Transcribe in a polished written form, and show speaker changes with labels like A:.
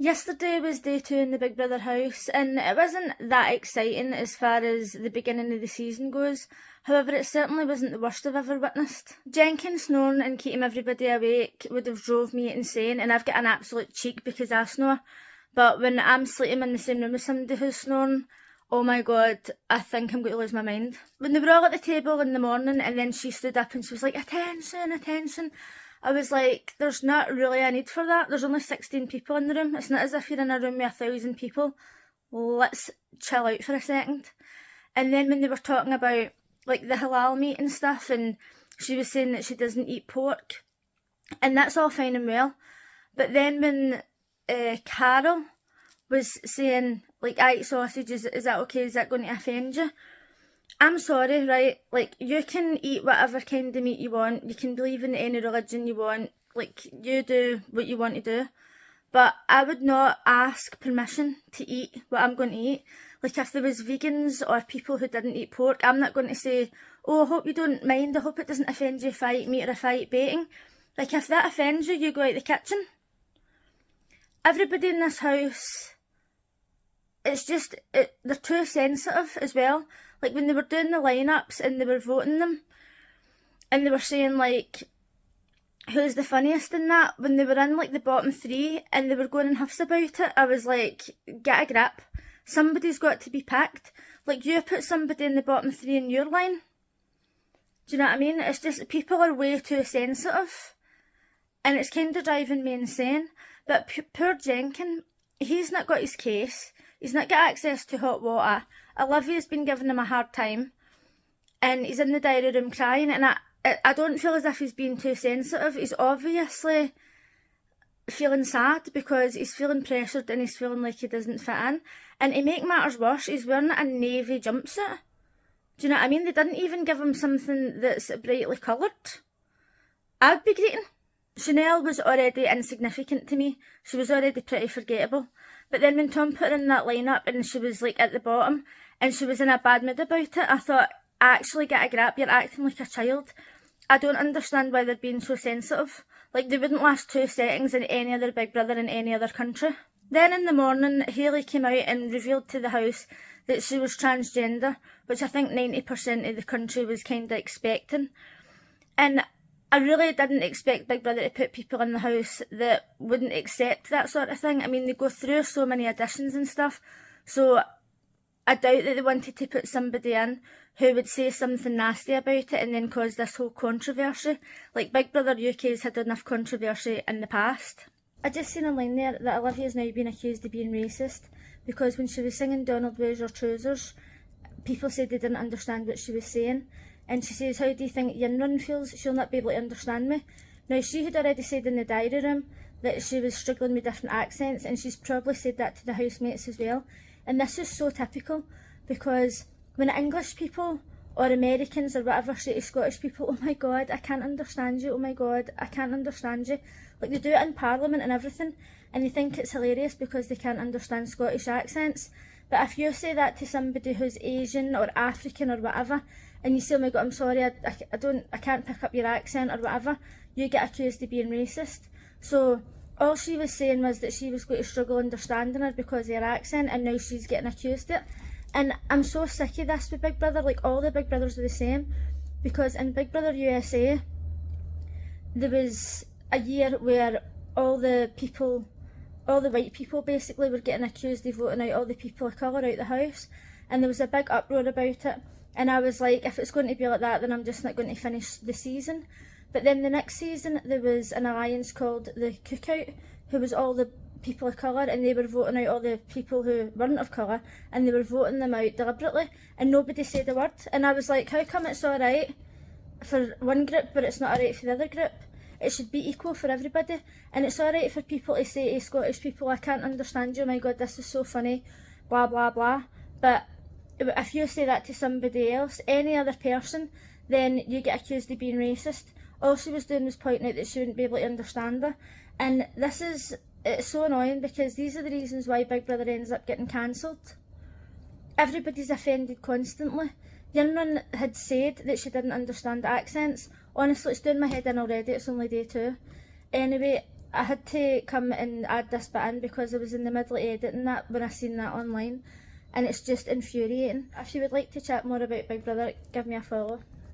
A: Yesterday was day 2 in the Big Brother house, and it wasn't that exciting as far as the beginning of the season goes. However, it certainly wasn't the worst I've ever witnessed. Jenkins snoring and keeping everybody awake would have drove me insane, and I've got an absolute cheek because I snore. But when I'm sleeping in the same room as somebody who's snoring, oh my god, I think I'm going to lose my mind. When they were all at the table in the morning and then she stood up and she was like, "Attention, attention," I was like, there's not really a need for that. There's only 16 people in the room. It's not as if you're in a room with 1,000 people. Let's chill out for a second. And then when they were talking about like the halal meat and stuff, and she was saying that she doesn't eat pork, and that's all fine and well. But then when Carol was saying, like, I eat sausages, is that okay? Is that going to offend you? I'm sorry, right? Like, you can eat whatever kind of meat you want. You can believe in any religion you want. Like, you do what you want to do. But I would not ask permission to eat what I'm going to eat. Like, if there was vegans or people who didn't eat pork, I'm not going to say, "Oh, I hope you don't mind. I hope it doesn't offend you if I eat meat or if I eat bacon." Like, if that offends you, you go out the kitchen. Everybody in this house, it's just, they're too sensitive as well. Like, when they were doing the lineups and they were voting them, and they were saying, like, who's the funniest in that, when they were in, like, the bottom 3, and they were going in huffs about it, I was like, get a grip. Somebody's got to be picked. Like, you put somebody in the bottom 3 in your line. Do you know what I mean? It's just, people are way too sensitive. And it's kind of driving me insane. But poor Jenkins, he's not got his case. He's not got access to hot water. Olivia's been giving him a hard time. And he's in the diary room crying. And I don't feel as if he's being too sensitive. He's obviously feeling sad because he's feeling pressured and he's feeling like he doesn't fit in. And to make matters worse, he's wearing a navy jumpsuit. Do you know what I mean? They didn't even give him something that's brightly coloured. I'd be greeting. Chanel was already insignificant to me. She was already pretty forgettable. But then when Tom put her in that lineup and she was like at the bottom and she was in a bad mood about it, I thought, actually get a grip, you're acting like a child. I don't understand why they're being so sensitive. Like, they wouldn't last 2 seconds in any other Big Brother in any other country. Then in the morning, Hayley came out and revealed to the house that she was transgender, which I think 90% of the country was kind of expecting. And I really didn't expect Big Brother to put people in the house that wouldn't accept that sort of thing. I mean, they go through so many auditions and stuff, so I doubt that they wanted to put somebody in who would say something nasty about it and then cause this whole controversy. Like, Big Brother UK's had enough controversy in the past. I just seen online there that Olivia's now been accused of being racist because when she was singing "Donald, Where's Your Trousers," people said they didn't understand what she was saying. And she says, "How do you think Yinrun feels? She'll not be able to understand me." Now, she had already said in the diary room that she was struggling with different accents, and she's probably said that to the housemates as well. And this is so typical, because when English people or Americans or whatever say to Scottish people, "Oh my god, I can't understand you, oh my god, I can't understand you," like, they do it in Parliament and everything, and they think it's hilarious because they can't understand Scottish accents. But if you say that to somebody who's Asian or African or whatever, and you say, "Oh my god, I'm sorry, I can't pick up your accent," or whatever, you get accused of being racist. So all she was saying was that she was going to struggle understanding her because of her accent, and now she's getting accused of it. And I'm so sick of this with Big Brother. Like, all the Big Brothers are the same, because in Big Brother USA, there was a year where all the white people basically were getting accused of voting out all the people of colour out the house, and there was a big uproar about it. And I was like, if it's going to be like that, then I'm just not going to finish the season. But then the next season, there was an alliance called the Cookout, who was all the people of colour, and they were voting out all the people who weren't of colour, and they were voting them out deliberately, and nobody said a word. And I was like, how come it's alright for one group, but it's not alright for the other group? It should be equal for everybody. And it's alright for people to say to Scottish people, "I can't understand you, oh my god, this is so funny, blah blah blah." But if you say that to somebody else, any other person, then you get accused of being racist. All she was doing was pointing out that she wouldn't be able to understand her. And it's so annoying, because these are the reasons why Big Brother ends up getting cancelled. Everybody's offended constantly. Yinrun had said that she didn't understand accents. Honestly, it's doing my head in already, it's only day 2. Anyway, I had to come and add this bit in because I was in the middle of editing that when I seen that online, and it's just infuriating. If you would like to chat more about Big Brother, give me a follow.